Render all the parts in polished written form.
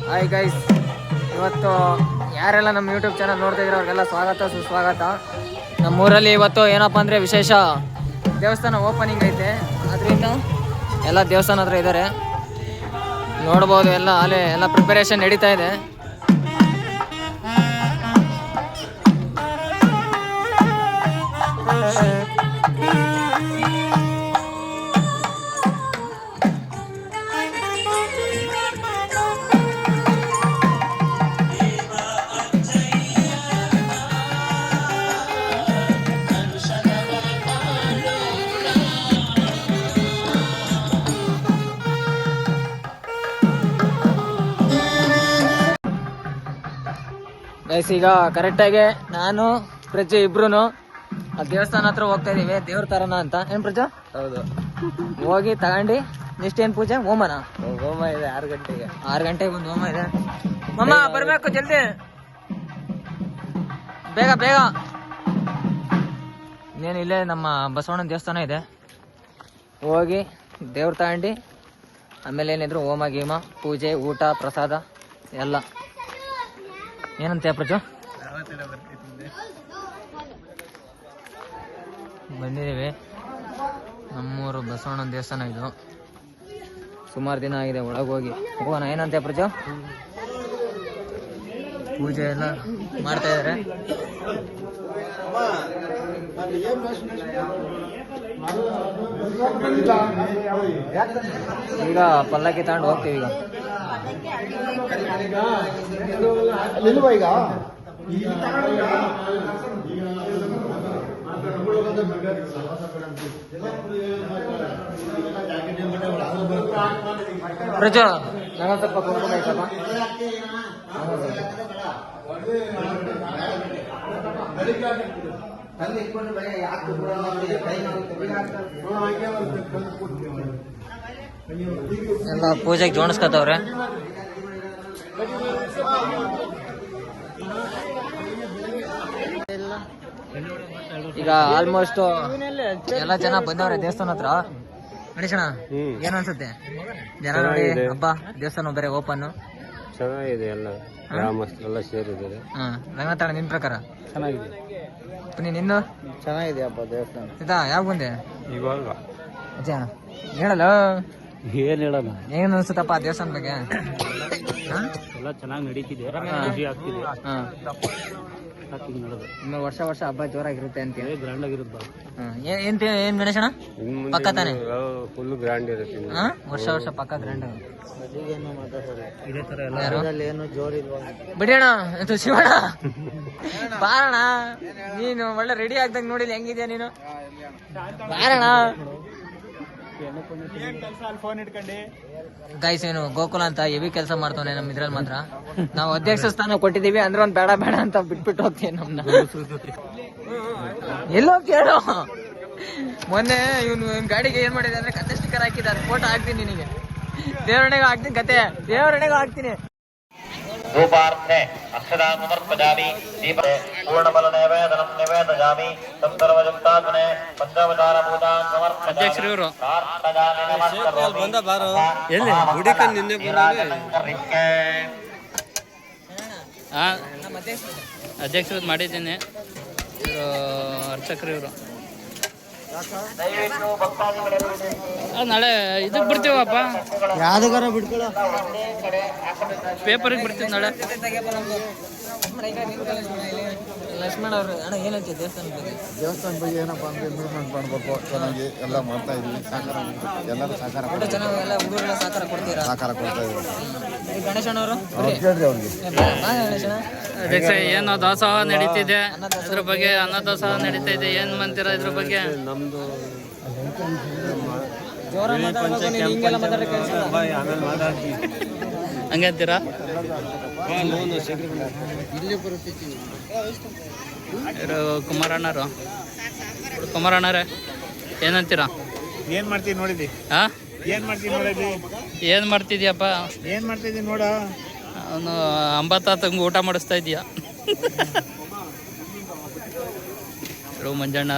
Hi guys, ಇವತ್ತು ಯಾರೆಲ್ಲ ನಮ್ಮ ಯೂಟ್ಯೂಬ್ ಚಾನಲ್ ನೋಡ್ತಾ ಇದ್ರು ಅವ್ರಿಗೆಲ್ಲ ಸ್ವಾಗತ ಸುಸ್ವಾಗತ. ನಮ್ಮೂರಲ್ಲಿ ಇವತ್ತು ಏನಪ್ಪ ಅಂದರೆ ವಿಶೇಷ ದೇವಸ್ಥಾನ ಓಪನಿಂಗ್ ಐತೆ. ಅದರಿಂದ ಎಲ್ಲ ದೇವಸ್ಥಾನ ಹತ್ರ ಇದ್ದಾರೆ, ನೋಡ್ಬೋದು. ಎಲ್ಲ ಪ್ರಿಪರೇಷನ್ ನಡೀತಾ ಇದೆ. ಗೈಸ್, ಈಗ ಕರೆಕ್ಟಾಗಿ ನಾನು ಪ್ರಜ್ಜೆ ಇಬ್ರು ಆ ದೇವಸ್ಥಾನ ಹತ್ರ ಹೋಗ್ತಾ ಇದೀವಿ, ದೇವ್ರ ತರನ ಅಂತ. ಏನ್ ಪ್ರಜ್ಜಾ? ಹೌದು. ಹೋಗಿ ತಗೊಂಡು ನೆಕ್ಸ್ಟ್ ಏನ್ ಪೂಜೆ? ಹೋಮನ. ಹೋಮ ಇದೆ 6 ಗಂಟೆಗೆ. 6 ಗಂಟೆಗೆ ಒಂದು ಹೋಮ ಇದೆ. ಮಮ್ಮ ಬರ್ಬೇಕು ಜಲ್ದಿ, ಬೇಗ ಬೇಗ. ಇನ್ನೇನು ಇಲ್ಲೇ ನಮ್ಮ ಬಸವಣ್ಣನ ದೇವಸ್ಥಾನ ಇದೆ, ಹೋಗಿ ದೇವ್ರ ತಗೊಂಡು ಆಮೇಲೆ ಏನಿದ್ರು ಹೋಮ ಗೀಮ ಪೂಜೆ ಊಟ ಪ್ರಸಾದ ಎಲ್ಲ. ಏನಂತ ಪ್ರಜು? ಬಂದಿದ್ದೀವಿ. ನಮ್ಮೂರು ಬಸವಣ್ಣನ ದೇವಸ್ಥಾನ ಇದು. ಸುಮಾರು ದಿನ ಆಗಿದೆ ಒಳಗೋಗಿ. ಹೋಗೋಣ. ಏನಂತ ಪ್ರಜು? ಪೂಜೆ ಎಲ್ಲ ಮಾಡ್ತಾ ಇದ್ದಾರೆ. ಈಗ ಪಲ್ಲಕ್ಕಿ ತಗೊಂಡು ಹೋಗ್ತೀವಿ. ಈಗ ಪ್ರಜು ನಾನು ಸ್ವಲ್ಪ ಕುಂಕುಮ ಐತಪ್ಪ. ಎಲ್ಲ ಪೂಜೆಗೆ ಜೋಡಿಸ್ಕೊತವ್ರೆ. ಈಗ ಆಲ್ಮೋಸ್ಟ್ ಎಲ್ಲ ಜನ ಬಂದವ್ರೆ ದೇವಸ್ಥಾನ ಹತ್ರ. ಗಣೇಶಣ್ಣ, ಏನ್ ಅನ್ಸುತ್ತೆ ಜನ ನೋಡಿ ಹಬ್ಬ? ದೇವಸ್ಥಾನ ಬೇರೆ ಓಪನ್ ಚೆನ್ನಾಗಿದೆ, ಎಲ್ಲ ಗ್ರಾಮಸ್ಥರೆಲ್ಲ ಸೇರಿದ್ದಾರೆ. ರಂಗನಾಥಣ್ಣ, ನಿನ್ ಪ್ರಕಾರ ಚೆನ್ನಾಗಿದೆ. ನಿನ್ನ ಚೆನ್ನಾಗಿದೆ ಹಬ್ಬ ದೇವಸ್ಥಾನ. ಇದಾ ಯಾವ ಬಂದೆ ಇವಾಗ ಅಜ್ಜ ಹೇಳಲ್ಲ? ಏನ್ ಹೇಳಲ್ಲ. ಏನ್ ಅನ್ಸುತ್ತಪ್ಪ ದೇವಸ್ಥಾನ ಬಗ್ಗೆ? ಎಲ್ಲ ಚೆನ್ನಾಗಿ ನಡೀತಿದೆ, ಖುಷಿ ಆಗ್ತಿದೆ. ಇನ್ನು ವರ್ಷ ಹಬ್ಬ ಜೋರಾಗಿರುತ್ತೆ ಅಂತ ಗ್ರ್ಯಾಂಡ್ ಆಗಿರುತ್ತೆ. ಏನ್ ಗಣೇಶಣ್ಣ ಪಕ್ಕ ತಾನೆ? ಫುಲ್ ಗ್ರ್ಯಾಂಡ್ ಇರುತ್ತೆ. ವರ್ಷ ಪಕ್ಕ ಗ್ರ್ಯಾಂಡ್. ಬಿಡೋಣ ಶಿವಣ್ಣ, ಬಾರಣ. ನೀನು ಒಳ್ಳೆ ರೆಡಿ ಆಗ್ದಂಗ ನೋಡಿಲ್ಲ, ಹೆಂಗಿದ್ಯಾ ನೀನು? ಬಾರಣ. ಗೈಸ್, ಏನು ಗೋಕುಲ ಅಂತ ಹೆವಿ ಕೆಲಸ ಮಾಡ್ತಾನೆ ನಮ್ಮ ಇದ್ರಲ್ಲಿ ಮಾತ್ರ. ನಾವು ಅಧ್ಯಕ್ಷ ಸ್ಥಾನ ಕೊಟ್ಟಿದೀವಿ ಅಂದ್ರೆ ಒಂದ್ ಬೇಡ ಅಂತ ಬಿಟ್ಬಿಟ್ಟು ಹೋಗ್ತೀವಿ ನಮ್ನ. ಎಲ್ಲೋ ಕೇಳು. ಮೊನ್ನೆ ಇವನು ಗಾಡಿಗೆ ಏನ್ ಮಾಡಿದೆ ಅಂದ್ರೆ ಕತೆ ಸ್ಟಿಕ್ಕರ್ ಹಾಕಿದ್ದಾರೆ, ಫೋಟೋ ಹಾಕ್ತೀನಿ ನಿನಗೆ. ದೇವರಣೆಗೂ ಹಾಕ್ತೀನಿ, ಕತೆ ದೇವರಣೆಗೂ ಹಾಕ್ತೀನಿ. ಧೂಪಾರ್ಥೆ ಅಕ್ಷದಾಮರ್ಪಜಾಮಿ ದೀಪ ಪೂರ್ಣಬಲ ನೈವೇದನಂ ನಿವೇದಯಾಮಿ ಸಂದರ್ಭಯುಕ್ತಾತ್ಮನೆ ಪಂಚವಚಾರ ಪೂಜಾಂ ಸಮರ್ಪಯಾಮಿ. ಅಧ್ಯಕ್ಷರು ಪ್ರಾರ್ಥಯಾಮಿ ನಮಸ್ಕರೋಮಿ. ಬಂದ ಬಾರೋ ಎಲ್ಲಿ ಹುಡುಕನ್ ನಿನ್ನೆ ಅಧ್ಯಕ್ಷರು ಮಾಡಿದ್ದೇನೆ. ಇವರು ಅರ್ಚಕರು. ಇವರು ನಾಳೆ ಇದಕ್ಕೆ ಬಿಡ್ತೀವಪ್ಪ, ಯಾವ್ದಾರ ಬಿಡ್ಕೊಳ ಪೇಪರಿಗೆ ಬಿಡ್ತೀವಿ ನಾಳೆ. ಲಕ್ಷ್ಮಣ ಅವರು ಅಣ್ಣ ಏನಂತ ದೇವಸ್ಥಾನ ಬಗ್ಗೆ ಏನಪ್ಪ ಅಂದ್ರೆ ಇಂಪ್ರೂವ್ಮೆಂಟ್ ಮಾಡಬೇಕು, ಚೆನ್ನಾಗಿ ಎಲ್ಲ ಮಾಡ್ತಾ ಇದೀವಿ. ಎಲ್ಲರೂ ಸಹಕಾರ ಚೆನ್ನಾಗಿ ಎಲ್ಲ ಹುಡುಗರೆಲ್ಲ ಸಹಕಾರ ಕೊಡ್ತೀರಾ? ಸಹಕಾರ ಕೊಡ್ತಾ ಇದ್ದೀವಿ. ಗಣೇಶನವರು ಕೇಳ್ರಿ ಅವ್ರಿಗೆ. ಅಧ್ಯಕ್ಷ, ಏನು ದಾಸೋಹ ನಡೀತಿದೆ, ಅದ್ರ ಬಗ್ಗೆ ಅನ್ನ ದಾಸೋಹ ನಡೀತಾ ಇದೆ, ಏನ್ ಮಂತೀರಾ ಇದ್ರ ಬಗ್ಗೆ? ನಮ್ದು ಹಂಗಂತೀರಾ? ಕುಮಾರಣ್ಣರೇ ಏನಂತೀರಾ? ಏನ್ ಮಾಡ್ತೀವಿ ನೋಡಿದಿ? ಏನ್ ಮಾಡ್ತೀವಿ ನೋಡಿದಿ? ಏನ್ ಮಾಡ್ತಿದ್ಯಪ್ಪ? ಏನ್ ಮಾಡ್ತಿದ್ದಿ ನೋಡ. ಅವನು ಅಂಬತ್ತಂಗ ಊಟ ಮಾಡಿಸ್ತಾ ಇದೀಯ. ಮಂಜಣ್ಣ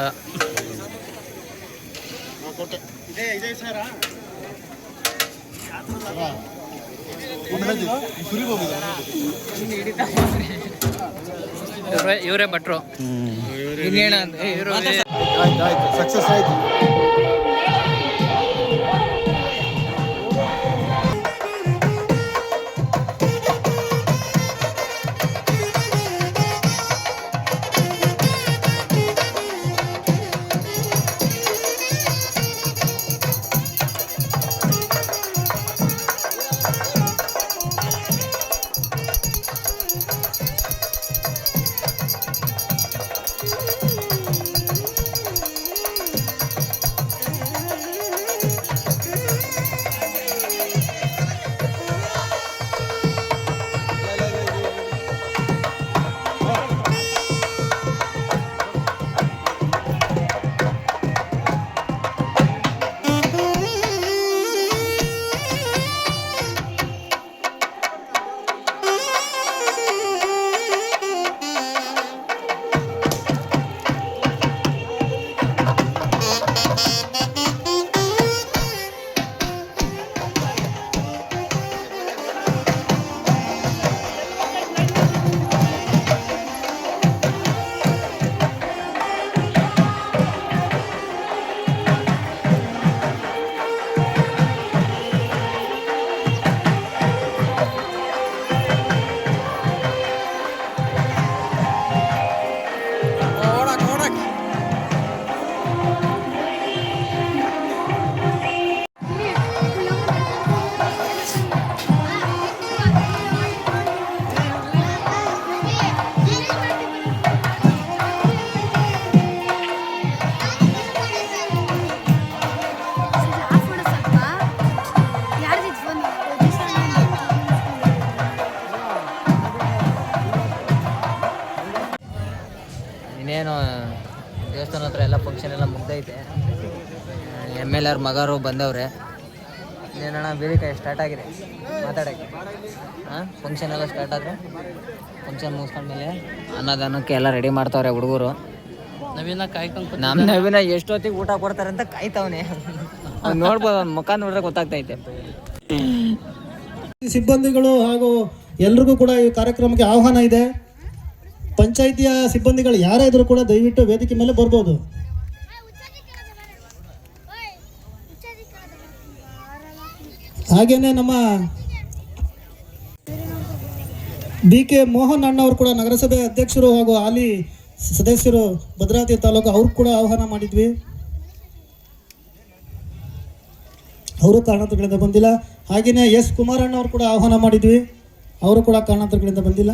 ಇವರೇ ಭಟ್ರು. ಇನ್ನೇನ ಸಕ್ಸಸ್ ಆಯ್ತು. ಇನ್ನೇನು ದೇವಸ್ಥಾನ ಹತ್ರ ಎಲ್ಲ ಫಂಕ್ಷನ್ ಎಲ್ಲ ಮುಗ್ದೈತೆ. MLR ಮಗರು ಬಂದವ್ರೆ. ಇನ್ನೇನಣ್ಣ ಬೇರಿಕಾಯಿ ಸ್ಟಾರ್ಟ್ ಆಗಿದೆ ಮಾತಾಡೋಕ್ಕೆ. ಫಂಕ್ಷನ್ ಎಲ್ಲ ಸ್ಟಾರ್ಟ್ ಆದರೆ ಫಂಕ್ಷನ್ ಮುಗಿಸ್ಕೊಂಡ್ಮೇಲೆ ಅನ್ನದಾನಕ್ಕೆ ಎಲ್ಲ ರೆಡಿ ಮಾಡ್ತಾವ್ರೆ ಹುಡುಗರು. ನಮ್ಮ ನವೀನ ಎಷ್ಟೊತ್ತಿಗೆ ಊಟ ಕೊಡ್ತಾರೆ ಅಂತ ಕಾಯ್ತಾವನೆ. ನೋಡ್ಬೋದು, ಅವ್ನ ಮುಖ ನೋಡಿದ್ರೆ ಗೊತ್ತಾಗ್ತೈತೆ. ಸಿಬ್ಬಂದಿಗಳು ಹಾಗೂ ಎಲ್ರಿಗೂ ಕೂಡ ಈ ಕಾರ್ಯಕ್ರಮಕ್ಕೆ ಆಹ್ವಾನ ಇದೆ. ಪಂಚಾಯಿತಿಯ ಸಿಬ್ಬಂದಿಗಳು ಯಾರೇ ಇದ್ರೂ ಕೂಡ ದಯವಿಟ್ಟು ವೇದಿಕೆ ಮೇಲೆ ಬರ್ಬೋದು. ಹಾಗೇನೆ ನಮ್ಮ BK ಮೋಹನ್ ಅಣ್ಣವರು ಕೂಡ ನಗರಸಭೆ ಅಧ್ಯಕ್ಷರು ಹಾಗೂ ಹಾಲಿ ಸದಸ್ಯರು ಭದ್ರಾವತಿ ತಾಲೂಕು, ಅವ್ರು ಕೂಡ ಆಹ್ವಾನ ಮಾಡಿದ್ವಿ. ಅವರು ಕಾರಣಾಂತರಗಳಿಂದ ಬಂದಿಲ್ಲ. ಹಾಗೆಯೇ S ಕುಮಾರಣ್ಣ ಅವರು ಕೂಡ ಆಹ್ವಾನ ಮಾಡಿದ್ವಿ, ಅವರು ಕೂಡ ಕಾರಣಾಂತರಗಳಿಂದ ಬಂದಿಲ್ಲ.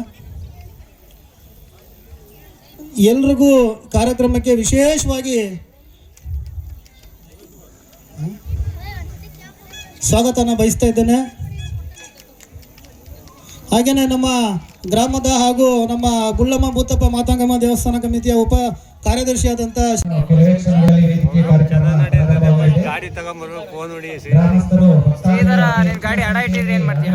ಎಲ್ರಿಗೂ ಕಾರ್ಯಕ್ರಮಕ್ಕೆ ವಿಶೇಷವಾಗಿ ಸ್ವಾಗತನ ಬಯಸ್ತಾ ಇದ್ದೇನೆ. ಹಾಗೆಯೇ ನಮ್ಮ ಗ್ರಾಮದ ಹಾಗೂ ನಮ್ಮ ಗುಳ್ಳಮ್ಮ ಭೂತಪ್ಪ ಮಾತಾಂಗಮ್ಮ ದೇವಸ್ಥಾನ ಕಮಿಟಿಯ ಉಪ ಕಾರ್ಯದರ್ಶಿಯಾದಂಥ ಗಾಡಿ ತಗೊಂಡ್ಬರ್ಬೇಕು, ಫೋನ್ ಹೊಡಿ. ಗಾಡಿ ಅಡ ಇಟ್ಟಿದ್ರೆ ಏನು ಮಾಡ್ತೀಯ?